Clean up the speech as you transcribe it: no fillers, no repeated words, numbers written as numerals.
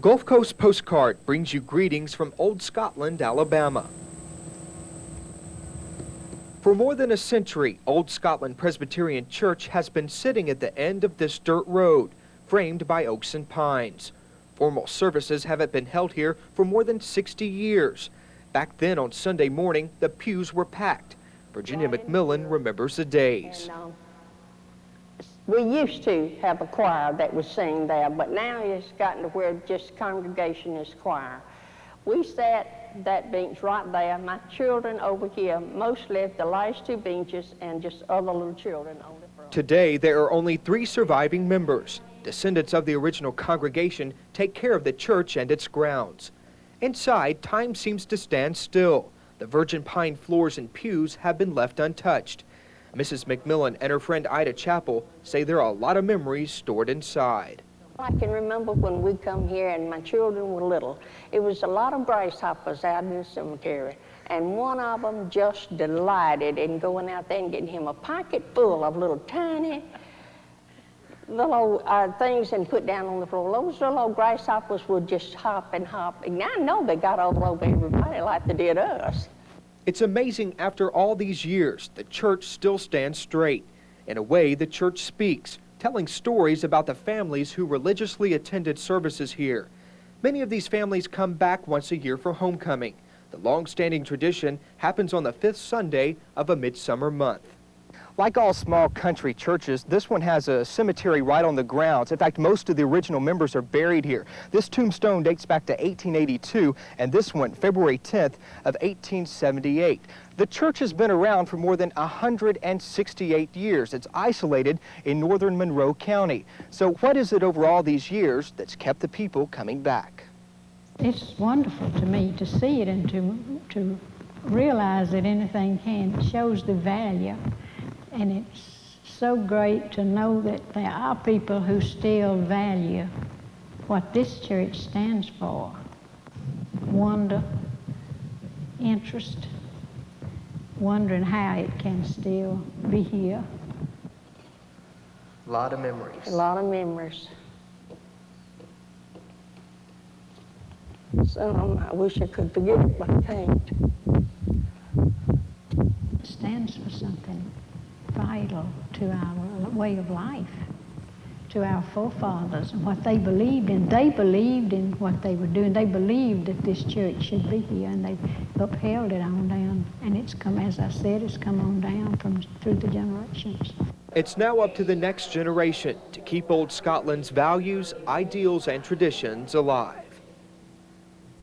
Gulf Coast Postcard brings you greetings from Old Scotland, Alabama. For more than a century, Old Scotland Presbyterian Church has been sitting at the end of this dirt road, framed by oaks and pines. Formal services haven't been held here for more than 60 years. Back then on Sunday morning, the pews were packed. Virginia McMillan remembers the days. We used to have a choir that would sing there, but now it's gotten to where just congregation is choir. We sat that bench right there. My children over here, mostly the last two benches, and just other little children on the front. Today, there are only 3 surviving members. Descendants of the original congregation take care of the church and its grounds. Inside, time seems to stand still. The virgin pine floors and pews have been left untouched. Mrs. McMillan and her friend Ida Chappell say there are a lot of memories stored inside. I can remember when we come here and my children were little, it was a lot of grasshoppers out in the cemetery, and one of them just delighted in going out there and getting him a pocket full of little tiny little things and put down on the floor. Those little old grasshoppers would just hop and hop. And I know they got all over everybody like they did us. It's amazing after all these years, the church still stands straight. In a way, the church speaks, telling stories about the families who religiously attended services here. Many of these families come back once a year for homecoming. The long-standing tradition happens on the 5th Sunday of a midsummer month. Like all small country churches, this one has a cemetery right on the grounds. In fact, most of the original members are buried here. This tombstone dates back to 1882, and this one, February 10th of 1878. The church has been around for more than 168 years. It's isolated in northern Monroe County. So what is it over all these years that's kept the people coming back? It's wonderful to me to see it and to realize that anything can. It shows the value. And it's so great to know that there are people who still value what this church stands for. Wonder, interest, wondering how it can still be here. A lot of memories. A lot of memories. Some I wish I could forget it, but I can't. It stands for something vital to our way of life, to our forefathers and what they believed in. They believed in what they were doing. They believed that this church should be here, and they upheld it on down. And it's come, as I said, it's come on down through the generations. It's now up to the next generation to keep Old Scotland's values, ideals, and traditions alive.